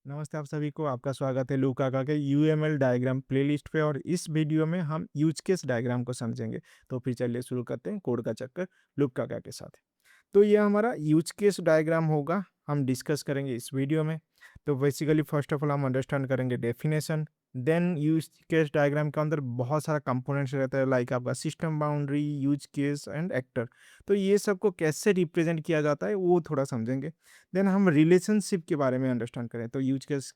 नमस्ते आप सभी को, आपका स्वागत है लूकाका के यूएमएल डायग्राम प्लेलिस्ट पे। और इस वीडियो में हम यूज केस डायग्राम को समझेंगे। तो फिर चलिए शुरू करते हैं कोड का चक्कर लूकाका के साथ। तो ये हमारा यूज केस डायग्राम होगा, हम डिस्कस करेंगे इस वीडियो में। तो बेसिकली फर्स्ट ऑफ ऑल हम अंडरस्टैंड करेंगे definition. Then use case diagram के अंदर बहुत सारा कंपोनेंट्स रहता है, लाइक आपका system boundary, use case and actor. तो ये सबको कैसे रिप्रेजेंट किया जाता है वो थोड़ा समझेंगे। देन हम रिलेशनशिप के बारे में अंडरस्टैंड करें, तो यूज केस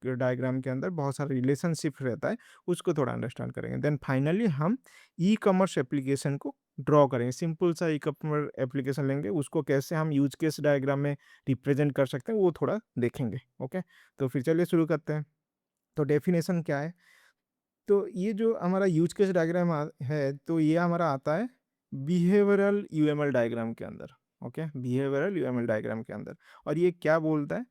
डायग्राम के अंदर बहुत सारा रिलेशनशिप रहता है, उसको थोड़ा अंडरस्टैंड करेंगे। देन फाइनली हम ई कॉमर्स एप्लीकेशन को ड्रॉ करेंगे। सिंपल सा ई कॉमर्स एप्लीकेशन लेंगे, उसको कैसे हम यूज केस डायग्राम में रिप्रेजेंट कर सकते हैं वो थोड़ा देखेंगे। ओके, तो फिर चलिए शुरू करते हैं। तो डेफिनेशन क्या है? तो ये जो हमारा यूज केस डायग्राम है, तो ये हमारा आता है बिहेवियरल यूएमएल डायग्राम के अंदर। ओके, बिहेवियरल यूएमएल डायग्राम के अंदर। और ये क्या बोलता है?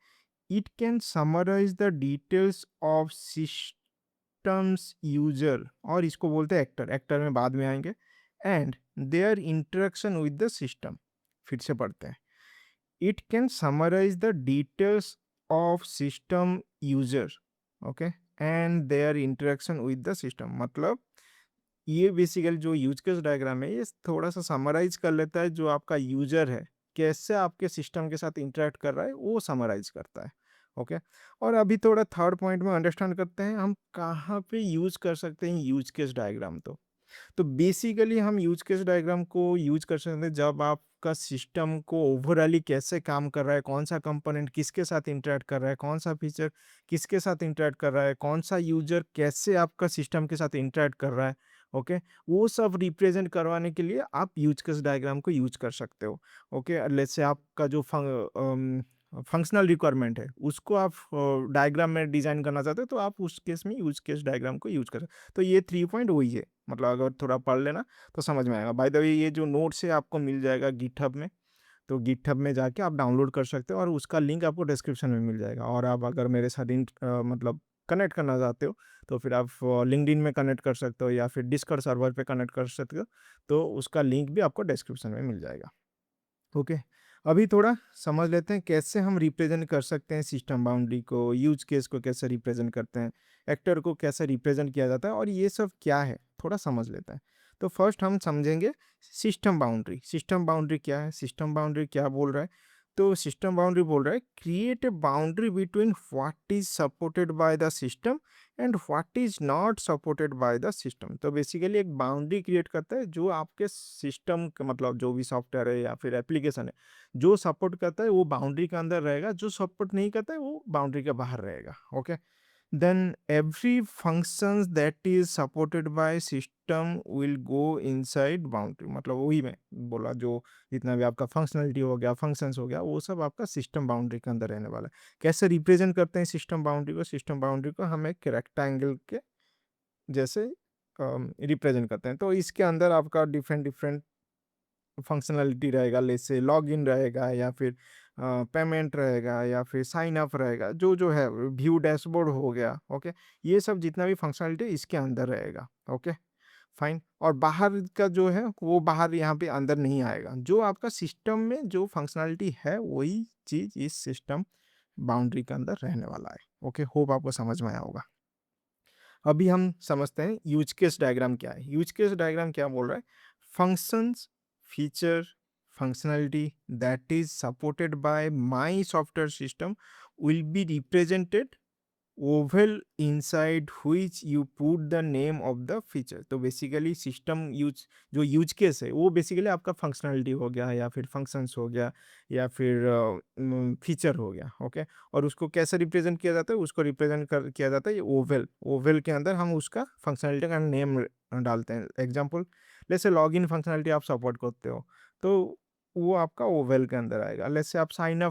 It can summarize the details of systems user, और इसको बोलते हैं एक्टर। एक्टर में बाद में आएंगे। And their interaction with the system. फिर से पढ़ते हैं। It can summarize the details of system user, okay, and their interaction with the system. मतलब ये बेसिकली जो यूज केस डायग्राम है, ये थोड़ा सा समराइज कर लेता है जो आपका यूजर है कैसे आपके सिस्टम के साथ इंटरेक्ट कर रहा है, वो समराइज करता है। ओके, और अभी थोड़ा थर्ड पॉइंट में अंडरस्टैंड करते हैं हम कहाँ पे यूज कर सकते हैं यूज केस डायग्राम। तो बेसिकली हम यूज केस डायग्राम को यूज कर सकते हैं जब आपका सिस्टम को ओवरऑली कैसे काम कर रहा है, कौन सा कंपोनेंट किसके साथ इंटरेक्ट कर रहा है, कौन सा फीचर किसके साथ इंटरेक्ट कर रहा है, कौन सा यूजर कैसे आपका सिस्टम के साथ इंटरेक्ट कर रहा है। ओके, वो सब रिप्रेजेंट करवाने के लिए आप यूज केस डायग्राम को यूज कर सकते हो। ओके, लेट्स से आपका जो फंक्शनल रिक्वायरमेंट है उसको आप डायग्राम में डिजाइन करना चाहते हो, तो आप उस केस में यूज केस डायग्राम को यूज कर सकते हो। तो ये 3 पॉइंट वही है, मतलब अगर थोड़ा पढ़ लेना तो समझ में आएगा। बाय द वे, ये जो नोट्स है आपको मिल जाएगा गिटहब में। तो गिटहब में जाके आप डाउनलोड कर सकते हो और उसका लिंक आपको डिस्क्रिप्शन में मिल जाएगा। और आप अगर मेरे साथ मतलब कनेक्ट करना चाहते हो, तो फिर आप लिंक्डइन में कनेक्ट कर सकते हो या फिर डिस्कॉर्ड सर्वर पे कनेक्ट कर सकते हो। तो उसका लिंक भी आपको डिस्क्रिप्शन में मिल जाएगा। ओके, अभी थोड़ा समझ लेते हैं कैसे हम रिप्रेजेंट कर सकते हैं सिस्टम बाउंड्री को, यूज केस को कैसे रिप्रेजेंट करते हैं, एक्टर को कैसे रिप्रेजेंट किया जाता है, और ये सब क्या है थोड़ा समझ लेते हैं। तो फर्स्ट हम समझेंगे सिस्टम बाउंड्री। सिस्टम बाउंड्री क्या है, सिस्टम बाउंड्री क्या बोल रहा है? तो सिस्टम बाउंड्री बोल रहा है create a boundary between what is supported by the system and what is not supported by the system. तो बेसिकली एक बाउंड्री क्रिएट करता है जो आपके सिस्टम का, मतलब जो भी सॉफ्टवेयर है या फिर एप्लीकेशन है, जो सपोर्ट करता है वो बाउंड्री के अंदर रहेगा, जो सपोर्ट नहीं करता है वो बाउंड्री के बाहर रहेगा। Okay, then every functions that is supported by system will go inside boundary। मतलब वही मैं बोला, जो जितना भी आपका फंक्शनलिटी हो गया, फंक्शंस हो गया, वो सब आपका सिस्टम बाउंड्री के अंदर रहने वाला है। कैसे रिप्रेजेंट करते हैं सिस्टम बाउंड्री को? सिस्टम बाउंड्री को हम एक रेक्टेंगल के जैसे रिप्रेजेंट करते हैं। तो इसके अंदर आपका डिफरेंट डिफरेंट फंक्शनलिटी रहेगा, जैसे लॉगिन रहेगा या फिर पेमेंट रहेगा या फिर साइन अप रहेगा, जो जो है व्यू डैशबोर्ड हो गया। ओके, ये सब जितना भी फंक्शनलिटी इसके अंदर रहेगा। Okay, fine. और बाहर का जो है वो बाहर यहाँ पे अंदर नहीं आएगा। जो आपका सिस्टम में जो फंक्शनलिटी है वही चीज़ इस सिस्टम बाउंड्री के अंदर रहने वाला है। ओके, होप आपको समझ में आया होगा। अभी हम समझते हैं यूज केस डायग्राम क्या है। यूज केस डायग्राम क्या बोल रहा है? Functions, feature, functionality that is supported by my software system will be represented oval inside which you put the name of the feature। तो बेसिकली सिस्टम यूज, जो use case है वो basically आपका functionality हो गया या फिर फंक्शंस हो गया या फिर फीचर हो गया। ओके, और उसको कैसे रिप्रेजेंट किया जाता है? उसको रिप्रेजेंट कर किया जाता है ये ओवल। ओवल के अंदर हम उसका फंक्शनलिटी का नेम डालते हैं। एग्जाम्पल, जैसे लॉगिन फंक्शनलिटी आप सपोर्ट करते हो, तो वो आपका ओवल के अंदर आएगा। लेट्स से आप साइन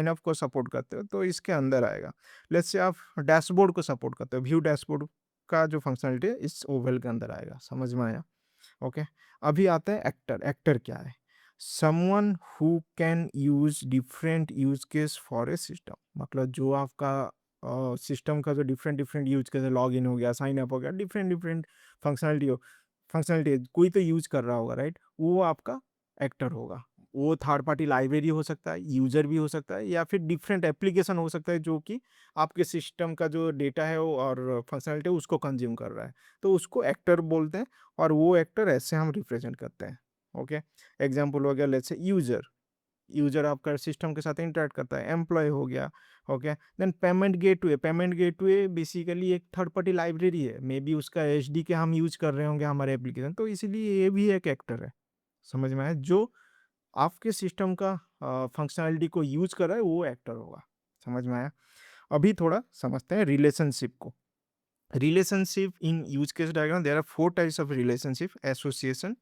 अप को सपोर्ट करते हो तो इसके अंदर आएगा। लेट्स से आप डैशबोर्ड को सपोर्ट करते हो, व्यू डैशबोर्ड का जो फंक्शनलिटी है इस ओवल के अंदर आएगा। समझ में आया? ओके, अभी आता है एक्टर। एक्टर क्या है? Someone who can use different use case for a system. मतलब जो आपका सिस्टम का जो डिफरेंट डिफरेंट यूज केस है, लॉग इन हो गया, साइन अप हो गया, डिफरेंट डिफरेंट फंक्शनलिटी कोई तो यूज कर रहा होगा, राइट? वो आपका एक्टर होगा। वो थर्ड पार्टी लाइब्रेरी हो सकता है, यूजर भी हो सकता है, या फिर डिफरेंट एप्लीकेशन हो सकता है जो कि आपके सिस्टम का जो डेटा है वो और फंक्शनलिटी है उसको कंज्यूम कर रहा है। तो उसको एक्टर बोलते हैं और वो एक्टर ऐसे हम रिप्रेजेंट करते हैं। ओके, एग्जाम्पल हो गया लेट्स से यूजर। यूजर आपका सिस्टम के साथ इंटरेक्ट करता है। एम्प्लॉय हो गया। Okay, then payment gateway. Payment gateway basically एक थर्ड पार्टी लाइब्रेरी है, मे बी उसका एचडीके हम यूज कर रहे होंगे हमारे एप्लीकेशन, तो इसीलिए ये भी एक एक्टर है। समझ में आया? जो आपके सिस्टम का फंक्शनैलिटी को यूज कर रहा है वो एक्टर होगा। समझ में आया? अभी थोड़ा समझते हैं रिलेशनशिप को। Relationship in use case diagram, there are 4 types of relationship: association,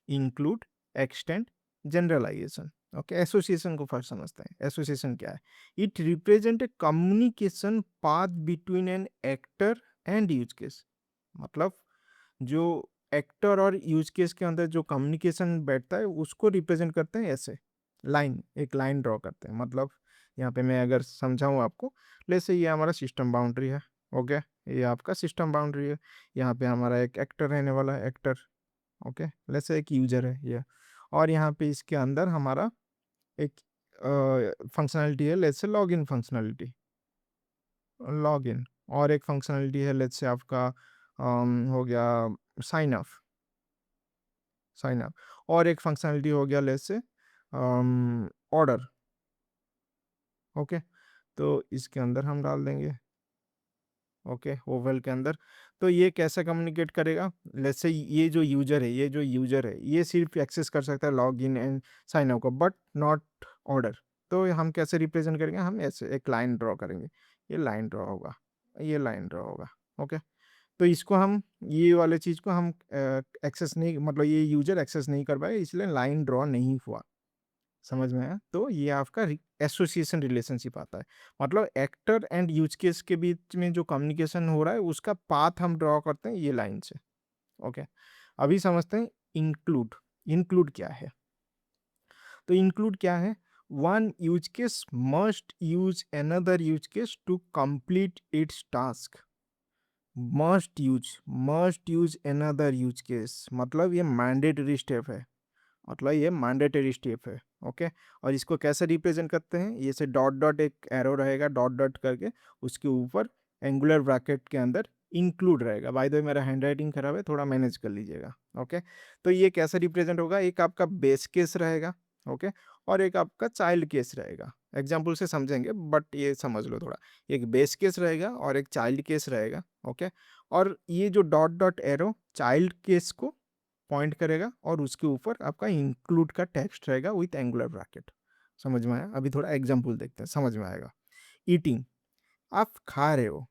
include, extend, generalization. Okay, association को फर्स्ट समझते हैं। एसोसिएशन क्या है? It represent a communication path between an actor and use case. मतलब जो एक्टर और use case के अंदर जो कम्युनिकेशन बैठता है उसको रिप्रेजेंट करते हैं ऐसे। लाइन, एक लाइन ड्रॉ करते हैं। मतलब यहाँ पे मैं अगर समझाऊँ आपको, जैसे ये हमारा सिस्टम बाउंड्री है। ओके, ये आपका सिस्टम बाउंड्री है। यहाँ पे हमारा एक एक्टर रहने वाला है, एक्टर। ओके, जैसे एक यूजर है ये, और यहाँ पे इसके अंदर हमारा एक फंक्शनलिटी है, let's say login functionality, login. और एक फंक्शनलिटी है लेट्स से आपका हो गया साइन अप, साइन अप। और एक फंक्शनलिटी हो गया लेट्स से ऑर्डर। ओके, तो इसके अंदर हम डाल देंगे। ओके, ओवल के अंदर। तो ये कैसे कम्युनिकेट करेगा? लेट्स से ये जो यूजर है, ये सिर्फ एक्सेस कर सकता है log in and sign up को, बट नॉट ऑर्डर। तो हम कैसे रिप्रेजेंट करेंगे? हम ऐसे एक लाइन ड्रॉ करेंगे। ये लाइन ड्रॉ होगा, ये लाइन ड्रॉ होगा। ओके, तो इसको हम, ये वाले चीज़ को हम एक्सेस नहीं, मतलब ये यूजर एक्सेस नहीं कर पाए, इसलिए लाइन ड्रॉ नहीं हुआ। समझ में आया? तो ये आपका एसोसिएशन रिलेशनशिप आता है। मतलब एक्टर एंड यूज केस के बीच में जो कम्युनिकेशन हो रहा है उसका पाथ हम ड्रॉ करते हैं ये लाइन से। ओके, अभी समझते हैं इंक्लूड। इंक्लूड क्या है? तो इंक्लूड क्या है? One use case must use another use case to complete its task. Must use another use case, मतलब ये मैंडेटरी स्टेप है। मतलब ये मैंडेटरी स्टेप है। ओके, और इसको कैसे रिप्रेजेंट करते हैं? ये से डॉट डॉट एक एरो रहेगा, डॉट डॉट करके उसके ऊपर एंगुलर ब्रैकेट के अंदर इंक्लूड रहेगा। बाय द वे मेरा हैंड राइटिंग खराब है, थोड़ा मैनेज कर लीजिएगा। ओके, तो ये कैसे रिप्रेजेंट होगा? एक आपका बेस केस रहेगा। ओके, और एक आपका चाइल्ड केस रहेगा। एग्जाम्पल से समझेंगे, बट ये समझ लो थोड़ा। एक बेस केस रहेगा और एक चाइल्ड केस रहेगा। ओके, और ये जो dot dot arrow child case को पॉइंट करेगा और उसके ऊपर आपका इंक्लूड का टेक्स्ट रहेगा विथ एंगुलर ब्रैकेट। समझ में आया? अभी थोड़ा एग्जांपल देखते हैं, समझ में आएगा। ईटिंग, आप खा रहे हो।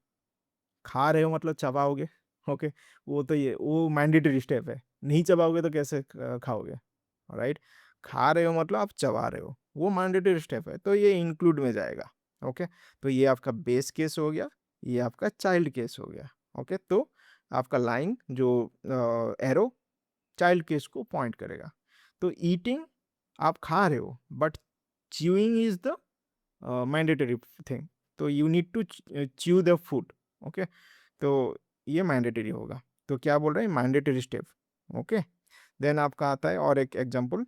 खा रहे हो मतलब चबाओगे। ओके, वो तो ये वो मैंडेटरी स्टेप है। नहीं चबाओगे तो कैसे खाओगे? राइट, खा रहे हो मतलब आप चबा रहे हो, वो मैंडेटरी स्टेप है, तो ये इंक्लूड में जाएगा। ओके, तो ये आपका बेस केस हो गया, ये आपका चाइल्ड केस हो गया। ओके, तो आपका लाइन जो एरो चाइल्ड केस को पॉइंट करेगा। तो ईटिंग, आप खा रहे हो, but chewing is the mandatory thing, तो you need to chew the food. Okay, तो ये मैंडेटरी होगा। तो क्या बोल रहे हैं? Mandatory step. ओके, देन आपका आता है और एक एग्जांपल,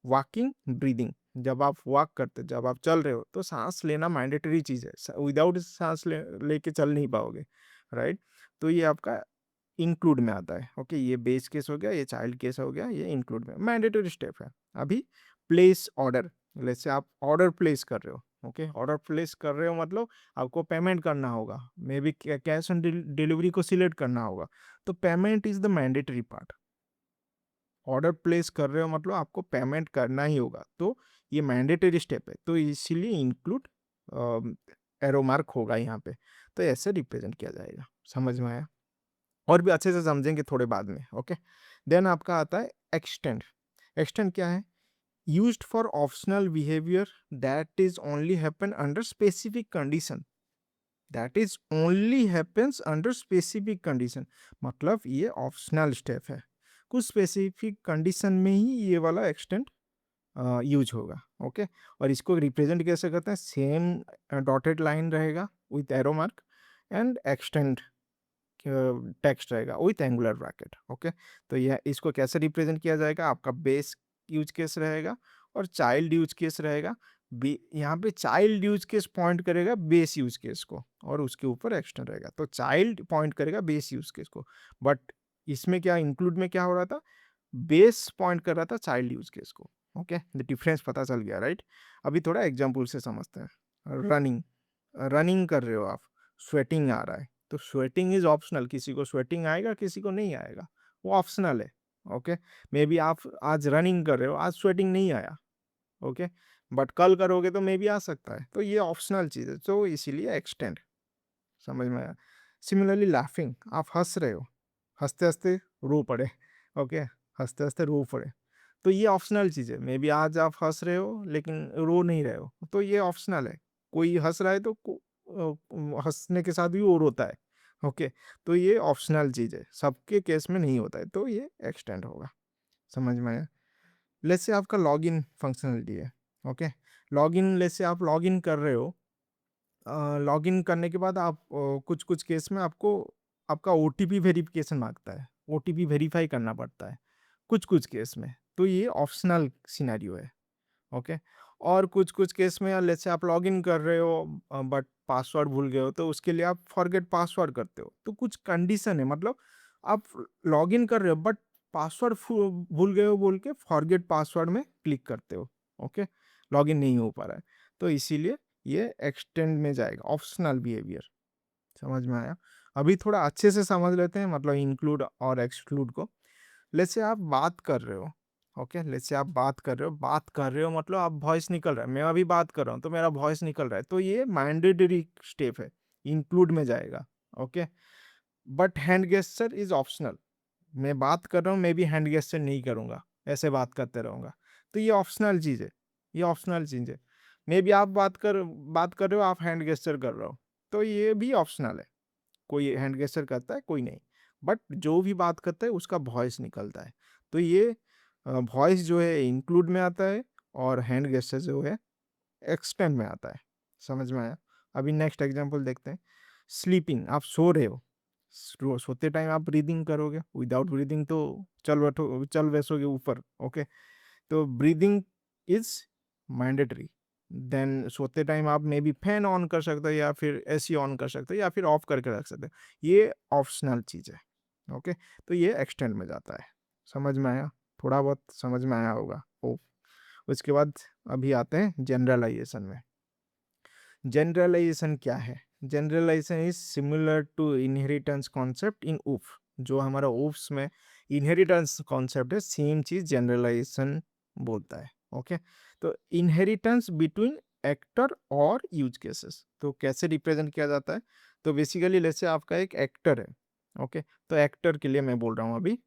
वॉकिंग, ब्रीदिंग। जब आप वॉक करते, जब आप चल रहे हो तो सांस लेना मैंडेटरी चीज़ है। विदाउट सांस लेके चल नहीं पाओगे। राइट, तो ये आपका इंक्लूड में आता है। ओके, ये बेस केस हो गया, ये चाइल्ड केस हो गया, ये इंक्लूड में मैंडेटरी स्टेप है। अभी प्लेस ऑर्डर, जैसे आप ऑर्डर प्लेस कर रहे हो। ओके, ऑर्डर प्लेस कर रहे हो मतलब आपको पेमेंट करना होगा, may be cash on delivery को सिलेक्ट करना होगा, तो payment is the mandatory part. Order place कर रहे हो मतलब आपको पेमेंट करना ही होगा, तो ये मैंडेटरी स्टेप है, तो इसीलिए इंक्लूड एरो मार्क होगा यहाँ पे। तो ऐसे रिप्रेजेंट किया जाएगा। समझ में आया? और भी अच्छे से समझेंगे थोड़े बाद में। ओके, देन आपका आता है एक्सटेंड। एक्सटेंड क्या है? Used for optional behaviour that is only happen under specific condition. That is only happens under specific condition, मतलब ये ऑप्शनल स्टेप है, कुछ स्पेसिफिक कंडीशन में ही ये वाला एक्सटेंड यूज होगा। ओके, और इसको रिप्रेजेंट कैसे करते हैं? सेम डॉटेड लाइन रहेगा with arrow mark and extend text रहेगा विथ एंगुलर ब्रैकेट। ओके, तो यह इसको कैसे रिप्रेजेंट किया जाएगा? आपका बेस यूज केस रहेगा और चाइल्ड यूज केस रहेगा यहाँ पे चाइल्ड यूज केस पॉइंट करेगा बेस यूज केस को और उसके ऊपर एक्सटेंड रहेगा। तो चाइल्ड पॉइंट करेगा बेस यूज केस को, बट इसमें क्या इंक्लूड में क्या हो रहा था, बेस पॉइंट कर रहा था चाइल्ड यूज केस को। ओके, द डिफरेंस पता चल गया, राइट। अभी थोड़ा एग्जाम्पल से समझते हैं। रनिंग, रनिंग कर रहे हो आप, स्वेटिंग आ रहा है, तो स्वेटिंग इज ऑप्शनल, किसी को स्वेटिंग आएगा किसी को नहीं आएगा, वो ऑप्शनल है। ओके, मे बी आप आज रनिंग कर रहे हो, आज स्वेटिंग नहीं आया, ओके, बट कल करोगे तो मे बी आ सकता है, तो ये ऑप्शनल चीज़ है, तो इसीलिए एक्सटेंड। समझ में आया। सिमिलरली लाफिंग, आप हंस रहे हो, हंसते हंसते रो पड़े, ओके, हंसते हंसते रो पड़े, तो ये ऑप्शनल चीज़ है। मे बी आज आप हंस रहे हो लेकिन रो नहीं रहे हो, तो ये ऑप्शनल है। कोई हंस रहा है तो हंसने के साथ भी वो रोता है, ओके, तो ये ऑप्शनल चीज़ है, सबके केस में नहीं होता है, तो ये एक्सटेंड होगा। समझ में आया। लेट्स से आपका लॉगिन फंक्शनलिटी है, ओके, लॉगिन, लेट्स से आप लॉगिन कर रहे हो, लॉगिन करने के बाद आप कुछ कुछ केस में आपको आपका ओटीपी वेरिफिकेशन मांगता है, ओटीपी वेरीफाई करना पड़ता है कुछ कुछ केस में, तो ये ऑप्शनल सिनेरियो है, ओके। और कुछ कुछ केस में लेट्स से आप लॉगिन कर रहे हो बट पासवर्ड भूल गए हो, तो उसके लिए आप फॉरगेट पासवर्ड करते हो, तो कुछ कंडीशन है, मतलब आप लॉगिन कर रहे हो बट पासवर्ड भूल गए हो बोल के फॉरगेट पासवर्ड में क्लिक करते हो, ओके, लॉगिन नहीं हो पा रहा है, तो इसीलिए ये एक्सटेंड में जाएगा, ऑप्शनल बिहेवियर। समझ में आया। अभी थोड़ा अच्छे से समझ लेते हैं, मतलब इंक्लूड और एक्सक्लूड को। लेट्स से आप बात कर रहे हो, ओके, लेट्स से आप बात कर रहे हो मतलब आप वॉइस निकल रहा है, मैं अभी बात कर रहा हूँ तो मेरा वॉइस निकल रहा है, तो ये मैंडेटरी स्टेप है, इंक्लूड में जाएगा, okay. But hand gesture is optional, मैं बात कर रहा हूँ, मैं भी हैंड गेस्चर नहीं करूँगा, ऐसे बात करते रहूँगा, तो ये ऑप्शनल चीज़ है, ये ऑप्शनल चीज़ है। मे बी आप बात कर रहे हो, आप हैंड गेस्चर कर रहे हो, तो ये भी ऑप्शनल है, कोई हैंड गेस्चर करता है कोई नहीं, बट जो भी बात करता है उसका वॉइस निकलता है, तो ये वॉइस जो है इंक्लूड में आता है और हैंड गेस्चर जो है एक्सटेंड में आता है। समझ में आया। अभी नेक्स्ट एग्जांपल देखते हैं। स्लीपिंग, आप सो रहे हो, सोते टाइम आप ब्रीदिंग करोगे, विदाउट ब्रीदिंग तो चल बैठोगे ऊपर, ओके, तो ब्रीदिंग इज मैंडेटरी। देन सोते टाइम आप मे बी फैन ऑन कर सकते हो या फिर एसी ऑन कर सकते हो या फिर ऑफ करके रख सकते हो, ये ऑप्शनल चीज़ है, ओके, तो ये एक्सटेंड में जाता है। समझ में आया, थोड़ा बहुत समझ में आया होगा। ओ, उसके बाद अभी आते हैं जनरलाइजेशन में। जनरलाइजेशन क्या है? Generalization is similar to inheritance concept in OOP. जो हमारा ऊफ्स में इनहेरिटेंस कॉन्सेप्ट है, सेम चीज जनरलाइजेशन बोलता है, ओके। तो इनहेरिटेंस बिटवीन एक्टर और यूज केसेस, तो कैसे रिप्रेजेंट किया जाता है? तो बेसिकली जैसे आपका एक एक्टर है, ओके, तो एक्टर के लिए मैं बोल रहा हूँ अभी,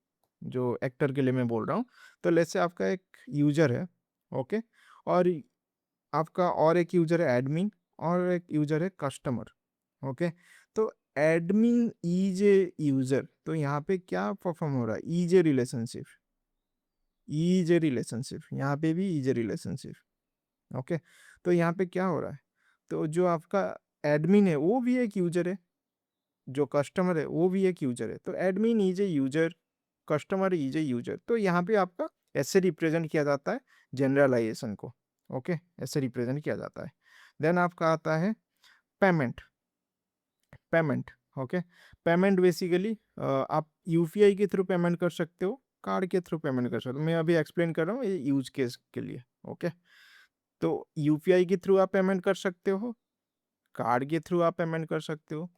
जो एक्टर के लिए मैं बोल रहा हूँ, तो लेट्स से आपका एक यूजर है, ओके, और आपका और एक यूजर है एडमिन और एक यूजर है कस्टमर, ओके। तो एडमिन इज ए यूजर, तो यहाँ पे क्या परफॉर्म हो रहा है? Is a relationship, is a relationship, यहाँ पे भी इज ए रिलेशनशिप, ओके। तो यहाँ पे क्या हो रहा है? तो जो आपका एडमिन है वो भी एक यूजर है, जो कस्टमर है वो भी एक यूजर है, तो admin is a user, customer is a user, तो यहाँ पे आपका ऐसे रिप्रेजेंट किया जाता है जनरलाइजेशन को, ओके, ऐसे रिप्रेजेंट किया जाता है। देन आपका आता है payment, payment, okay. Payment basically आप यूपीआई के थ्रू पेमेंट कर सकते हो, कार्ड के थ्रू पेमेंट कर सकते हो, मैं अभी एक्सप्लेन कर रहा हूँ ये यूज केस के लिए, ओके। तो यूपीआई के थ्रू आप पेमेंट कर सकते हो, कार्ड के थ्रू आप पेमेंट कर सकते हो,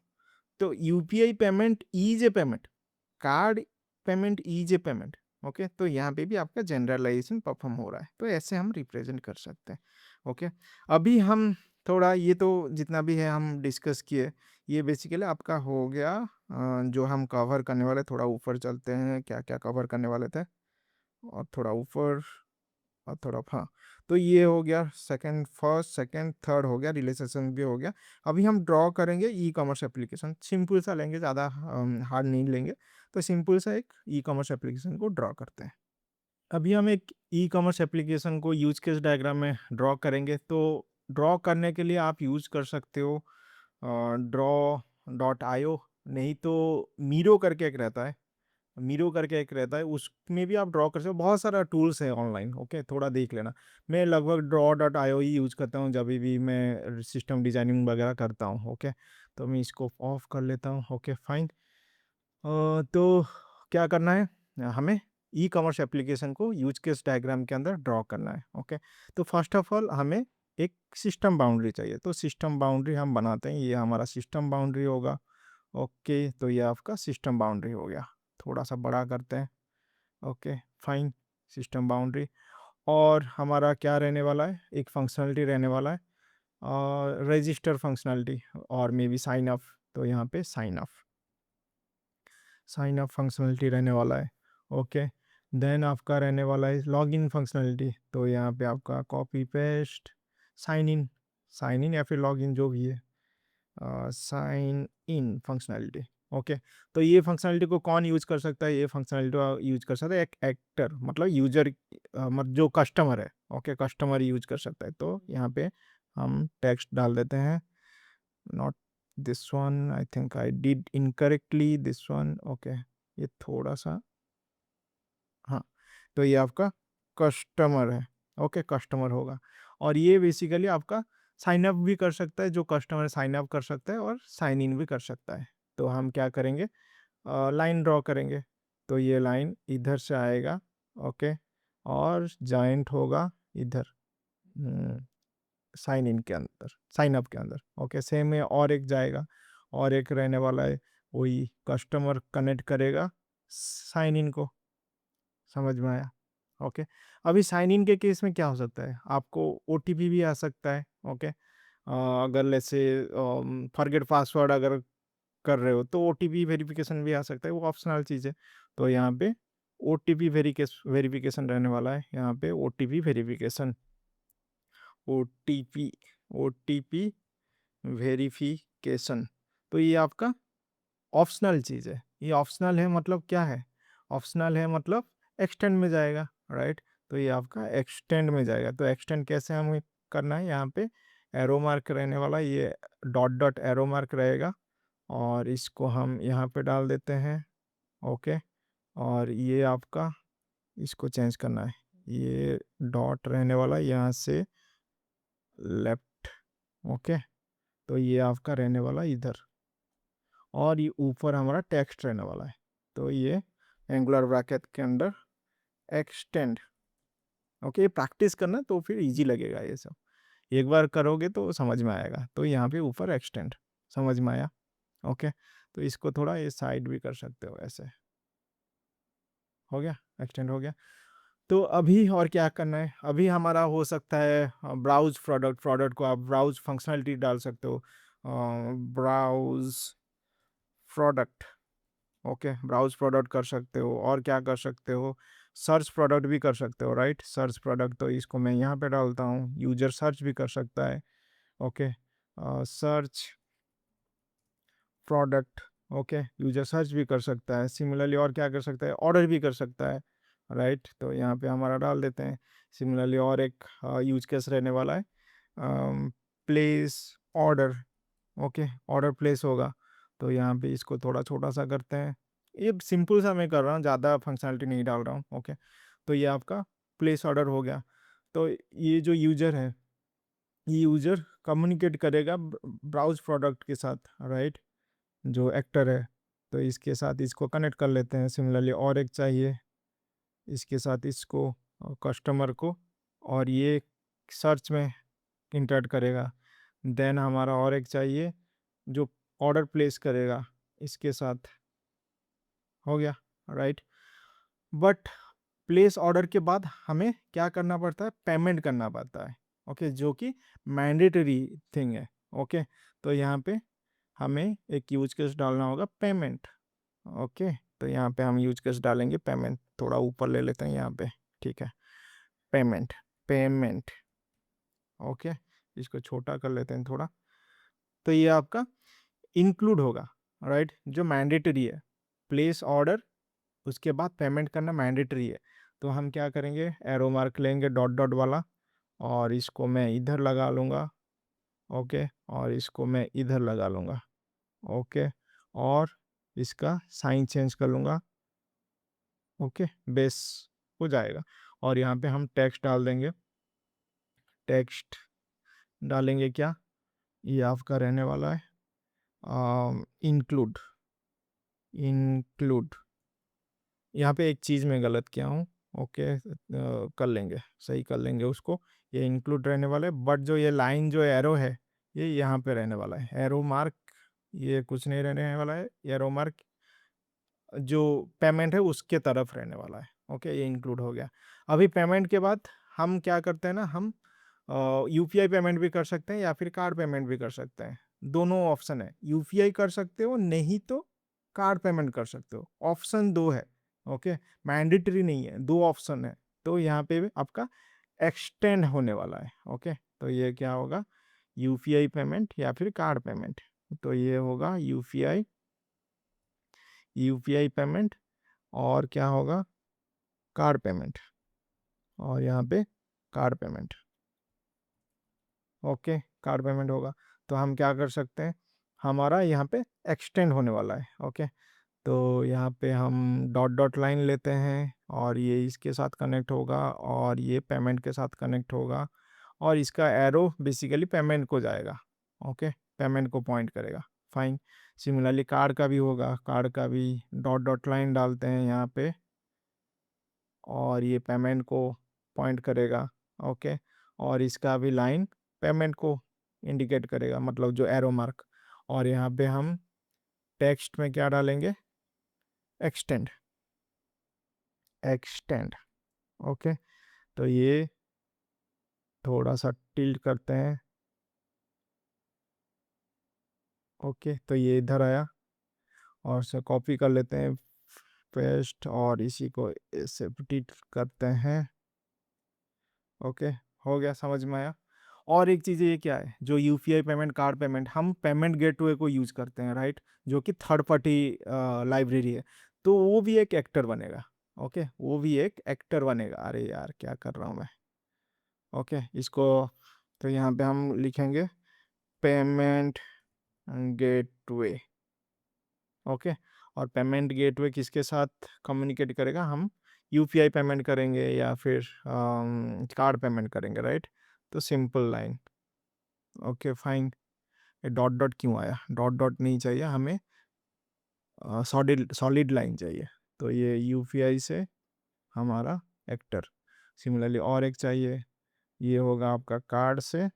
तो UPI payment is a payment, card payment is a payment, okay, तो यहाँ पे भी आपका जनरलाइजेशन परफॉर्म हो रहा है, तो ऐसे हम रिप्रेजेंट कर सकते हैं, ओके। अभी हम थोड़ा ये तो जितना भी है हम डिस्कस किए, ये बेसिकली आपका हो गया जो हम कवर करने वाले। थोड़ा ऊपर चलते हैं, क्या क्या कवर करने वाले थे, और थोड़ा ऊपर और थोड़ा, हाँ, तो ये हो गया सेकंड, फर्स्ट सेकंड थर्ड हो गया, रिलेशनशिप भी हो गया। अभी हम ड्रॉ करेंगे ई कॉमर्स एप्लीकेशन, सिंपल सा लेंगे, ज़्यादा हार्ड नहीं लेंगे, तो सिंपल सा एक ई कॉमर्स एप्लीकेशन को ड्रॉ करते हैं। अभी हम एक ई कॉमर्स एप्लीकेशन को यूज केस डायग्राम में ड्रॉ करेंगे, तो ड्रॉ करने के लिए आप यूज कर सकते हो ड्रॉ.io, नहीं तो मीरो करके एक रहता है, मीरो करके एक रहता है, उसमें भी आप ड्रॉ कर सकते हो। बहुत सारा टूल्स है ऑनलाइन, ओके, थोड़ा देख लेना। मैं लगभग draw.io ही यूज़ करता हूँ जब भी मैं सिस्टम डिज़ाइनिंग वगैरह करता हूँ, ओके। तो मैं इसको ऑफ कर लेता हूँ, ओके फाइन। तो क्या करना है, हमें ई कॉमर्स एप्लीकेशन को यूज केस डायग्राम के अंदर ड्रॉ करना है, ओके। तो फर्स्ट ऑफ ऑल हमें एक सिस्टम बाउंड्री चाहिए, तो सिस्टम बाउंड्री हम बनाते हैं, ये हमारा सिस्टम बाउंड्री होगा, ओके। तो ये आपका सिस्टम बाउंड्री हो गया, थोड़ा सा बड़ा करते हैं, ओके फाइन। सिस्टम बाउंड्री, और हमारा क्या रहने वाला है, एक फंक्शनलिटी रहने वाला है, और रजिस्टर फंक्शनलिटी, और मे बी साइन अप। तो यहाँ पे साइन अप फंक्शनलिटी रहने वाला है, ओके। देन आपका रहने वाला है लॉगिन फंक्शनलिटी, तो यहाँ पे आपका कॉपी पेस्ट साइन इन या फिर लॉगिन जो भी है, साइन इन फंक्शनलिटी, ओके। तो ये फंक्शनलिटी को कौन यूज कर सकता है, ये फंक्शनलिटी यूज कर सकता है एक एक्टर, मतलब यूजर, मतलब जो कस्टमर है, ओके, कस्टमर यूज कर सकता है। तो यहाँ पे हम टेक्स्ट डाल देते हैं, not this one, I think I did incorrectly this one, okay. ये थोड़ा सा, हाँ। तो ये आपका कस्टमर है, ओके, कस्टमर होगा। और ये बेसिकली आपका साइन अप भी कर सकता है, जो कस्टमर साइन अप कर सकता है और साइन इन भी कर सकता है। तो हम क्या करेंगे, लाइन ड्रॉ करेंगे। तो ये लाइन इधर से आएगा, ओके, और जॉइंट होगा इधर साइन इन के अंदर, साइन अप के अंदर, ओके। सेम है, और एक जाएगा, और एक रहने वाला है, वही कस्टमर कनेक्ट करेगा साइन इन को, समझ में आया, ओके। अभी साइन इन के केस में क्या हो सकता है, आपको ओटीपी भी आ सकता है, ओके। अगर जैसे फॉरगेट पासवर्ड अगर कर रहे हो तो ओटीपी वेरिफिकेशन भी आ सकता है, वो ऑप्शनल चीज़ है। तो यहाँ पे ओटीपी वेरिफिकेशन रहने वाला है, यहाँ पे OTP verification, OTP OTP verification. तो ये आपका ऑप्शनल चीज़ है, ये ऑप्शनल है मतलब क्या है, ऑप्शनल है मतलब एक्सटेंड में जाएगा, राइट। तो ये आपका एक्सटेंड में जाएगा। तो एक्सटेंड कैसे हमें करना है, यहाँ पे एरो मार्क रहने वाला, ये डॉट डॉट एरो मार्क रहेगा, और इसको हम यहाँ पे डाल देते हैं, ओके। और ये आपका, इसको चेंज करना है, ये डॉट रहने वाला यहाँ से लेफ्ट, ओके। तो ये आपका रहने वाला इधर, और ये ऊपर हमारा टेक्स्ट रहने वाला है। तो ये एंगुलर ब्रैकेट के अंदर एक्सटेंड, ओके। ये प्रैक्टिस करना तो फिर इजी लगेगा, ये सब एक बार करोगे तो समझ में आएगा। तो यहाँ पे ऊपर एक्सटेंड, समझ में आया, ओके। तो इसको थोड़ा ये साइड भी कर सकते हो, ऐसे हो गया, एक्सटेंड हो गया। तो अभी और क्या करना है, अभी हमारा हो सकता है ब्राउज प्रोडक्ट को आप ब्राउज फंक्शनलिटी डाल सकते हो, browse product, okay, browse product कर सकते हो। और क्या कर सकते हो, सर्च प्रोडक्ट भी कर सकते हो, राइट। सर्च प्रोडक्ट, तो इसको मैं यहाँ पे डालता हूँ, यूजर सर्च भी कर सकता है, okay. Search product, okay, user search भी कर सकता है। सिमिलरली और क्या कर सकता है, ऑर्डर भी कर सकता है, राइट। तो यहाँ पे हमारा डाल देते हैं। सिमिलरली और एक यूज केस रहने वाला है, place order, okay, order place होगा। तो यहाँ पे इसको थोड़ा छोटा सा करते हैं, ये सिंपल सा मैं कर रहा हूँ, ज़्यादा फंक्शनलिटी नहीं डाल रहा हूँ, ओके। तो ये आपका प्लेस ऑर्डर हो गया। तो ये जो यूजर है, ये यूजर कम्युनिकेट करेगा ब्राउज प्रोडक्ट के साथ, राइट, जो एक्टर है। तो इसके साथ इसको कनेक्ट कर लेते हैं। सिमिलरली और एक चाहिए, इसके साथ इसको, कस्टमर को, और ये सर्च में इंटर्ट करेगा। देन हमारा और एक चाहिए जो ऑर्डर प्लेस करेगा इसके साथ, हो गया, राइट। बट प्लेस ऑर्डर के बाद हमें क्या करना पड़ता है, पेमेंट करना पड़ता है, ओके, जो कि मैंडेटरी थिंग है, ओके। तो यहाँ पे हमें एक यूज केस डालना होगा, पेमेंट, ओके। तो यहाँ पे हम यूज केस डालेंगे पेमेंट, थोड़ा ऊपर ले लेते हैं यहाँ पे, ठीक है, पेमेंट, पेमेंट, ओके। इसको छोटा कर लेते हैं थोड़ा। तो ये आपका इंक्लूड होगा, राइट, जो मैंडेटरी है, प्लेस ऑर्डर, उसके बाद पेमेंट करना मैंडेटरी है। तो हम क्या करेंगे, एरो मार्क लेंगे डॉट डॉट वाला, और इसको मैं इधर लगा लूँगा, ओके, और इसको मैं इधर लगा लूँगा, ओके। और इसका साइन चेंज कर लूँगा, ओके, बेस हो जाएगा। और यहाँ पे हम टेक्स्ट डाल देंगे। टेक्स्ट डालेंगे क्या, ये आपका रहने वाला है इंक्लूड। इंक्लूड, यहाँ पे एक चीज़ मैं गलत किया हूँ। ओके, कर लेंगे, सही कर लेंगे उसको। ये इंक्लूड रहने वाला है, बट जो ये लाइन जो एरो है ये यहाँ पे रहने वाला है। एरो मार्क ये कुछ नहीं रहने वाला है। एरो मार्क जो पेमेंट है उसके तरफ रहने वाला है। ओके, ये इंक्लूड हो गया। अभी पेमेंट के बाद हम क्या करते हैं ना, हम यूपीआई पेमेंट भी कर सकते हैं या फिर कार्ड पेमेंट भी कर सकते हैं। दोनों ऑप्शन है, यूपीआई कर सकते हो, नहीं तो कार्ड पेमेंट कर सकते हो। ऑप्शन दो है। ओके, मैंडेटरी नहीं है, दो ऑप्शन है। तो यहाँ पे भी आपका एक्सटेंड होने वाला है। ओके, तो ये क्या होगा, यूपीआई पेमेंट या फिर कार्ड पेमेंट। तो ये होगा यूपीआई, यूपीआई पेमेंट, और क्या होगा, कार्ड पेमेंट। और यहाँ पे card payment. Okay, card payment होगा। तो हम क्या कर सकते हैं, हमारा यहाँ पे एक्सटेंड होने वाला है। ओके, तो यहाँ पे हम डॉट डॉट लाइन लेते हैं और ये इसके साथ कनेक्ट होगा और ये पेमेंट के साथ कनेक्ट होगा और इसका एरो बेसिकली पेमेंट को जाएगा। ओके, पेमेंट को पॉइंट करेगा। फाइन। सिमिलरली कार्ड का भी होगा, कार्ड का भी डॉट डॉट लाइन डालते हैं यहाँ पे और ये पेमेंट को पॉइंट करेगा। ओके, और इसका भी लाइन पेमेंट को इंडिकेट करेगा, मतलब जो एरो मार्क। और यहाँ पे हम टेक्स्ट में क्या डालेंगे, एक्सटेंड। एक्सटेंड। ओके, तो ये थोड़ा सा टिल्ट करते हैं। ओके, तो ये इधर आया और से कॉपी कर लेते हैं, पेस्ट, और इसी को ऐसे टिल्ट करते हैं। ओके, हो गया, समझ में आया। और एक चीज़ ये क्या है, जो यूपीआई पेमेंट, कार्ड पेमेंट, हम पेमेंट गेटवे को यूज़ करते हैं, राइट, जो कि थर्ड पार्टी लाइब्रेरी है। तो वो भी एक एक्टर बनेगा। ओके, वो भी एक एक्टर बनेगा। अरे यार, क्या कर रहा हूँ मैं। ओके, इसको तो यहाँ पे हम लिखेंगे पेमेंट गेटवे। ओके, और पेमेंट गेटवे किसके साथ कम्युनिकेट करेगा, हम यूपीआई पेमेंट करेंगे या फिर कार्ड पेमेंट करेंगे, राइट। तो सिंपल लाइन। Okay, fine. ये डॉट डॉट क्यों आया, डॉट डॉट नहीं चाहिए हमें, सॉलिड सॉलिड लाइन चाहिए। तो ये यूपीआई से हमारा एक्टर। सिमिलरली और एक चाहिए, ये होगा आपका कार्ड से,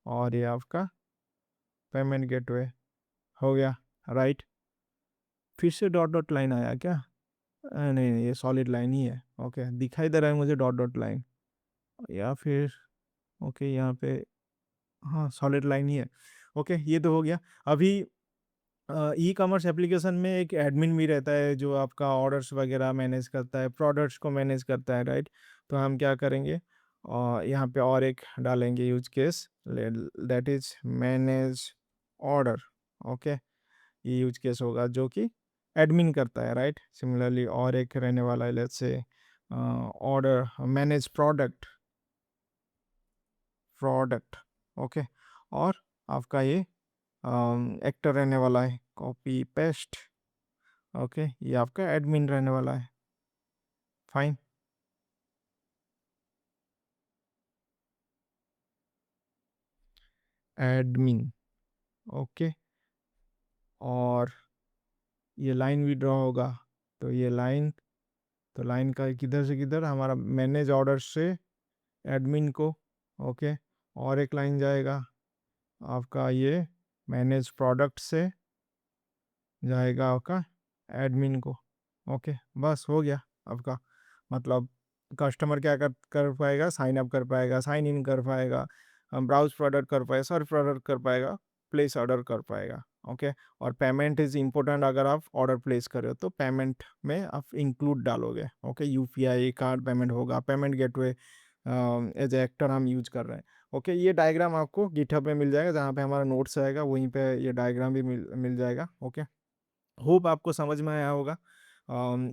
और ये आपका पेमेंट गेटवे। हो गया, राइट। फिर से डॉट डॉट लाइन आया क्या, नहीं नहीं, ये सॉलिड लाइन ही है। ओके, दिखाई दे रहा है मुझे डॉट डॉट लाइन, या फिर ओके यहाँ पे, हाँ सॉलिड लाइन ही है। ओके, ये तो हो गया। अभी ई कॉमर्स एप्लीकेशन में एक एडमिन भी रहता है जो आपका ऑर्डर्स वगैरह मैनेज करता है, प्रोडक्ट्स को मैनेज करता है, राइट। तो हम क्या करेंगे, और यहाँ पे और एक डालेंगे use case, that is manage order. Okay, ये यूज केस होगा जो कि एडमिन करता है, राइट। सिमिलरली और एक रहने वाला है, let's say order manage product. Product. Okay, और आपका ये एक्टर रहने वाला है, कॉपी पेस्ट। ओके, ये आपका एडमिन रहने वाला है। फाइन। एडमिन। ओके, और ये लाइन भी ड्रॉ होगा। तो ये लाइन, तो लाइन का किधर से किधर, हमारा मैनेज ऑर्डर से एडमिन को। ओके, और एक लाइन जाएगा आपका ये मैनेज प्रोडक्ट से जाएगा आपका एडमिन को। ओके, बस हो गया आपका। मतलब कस्टमर क्या कर पाएगा, साइन अप कर पाएगा, साइन इन कर पाएगा, ब्राउज प्रोडक्ट कर पाएगा, सर्च प्रोडक्ट कर पाएगा, प्लेस ऑर्डर कर पाएगा। ओके, और पेमेंट इज़ इम्पोर्टेंट। अगर आप ऑर्डर प्लेस कर रहे हो तो पेमेंट में आप इंक्लूड डालोगे। ओके, यूपीआई कार्ड पेमेंट होगा, पेमेंट गेटवे एज एक्टर हम यूज कर रहे हैं। ओके, ये डायग्राम आपको गिटहब में मिल जाएगा, जहाँ पे हमारा नोट्स आएगा वहीं पे ये डायग्राम भी मिल जाएगा। ओके, होप आपको समझ में आया होगा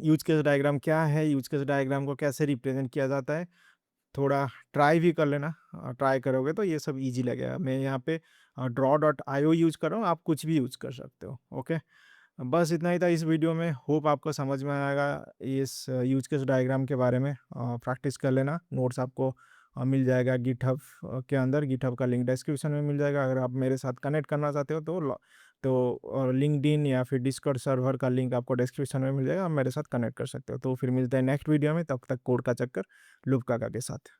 यूज केस डायग्राम क्या है, यूज केस डायग्राम को कैसे रिप्रेजेंट किया जाता है। थोड़ा ट्राई भी कर लेना, ट्राई करोगे तो ये सब इजी लगेगा। मैं यहाँ पे draw dot I O use कर रहा हूँ, आप कुछ भी यूज़ कर सकते हो। ओके, बस इतना ही था इस वीडियो में। होप आपको समझ में आएगा इस यूज़ केस डायग्राम के बारे में। प्रैक्टिस कर लेना, नोट्स आपको मिल जाएगा गिटहब के अंदर। गिटहब का लिंक डिस्क्रिप्शन में मिल जाएगा। अगर आप मेरे साथ कनेक्ट करना चाहते हो तो लिंक्डइन या फिर डिस्कॉर्ड सर्वर का लिंक आपको डिस्क्रिप्शन में मिल जाएगा, आप मेरे साथ कनेक्ट कर सकते हो। तो फिर मिलते हैं नेक्स्ट वीडियो में, तब तक कोड का चक्कर लूप काका के साथ।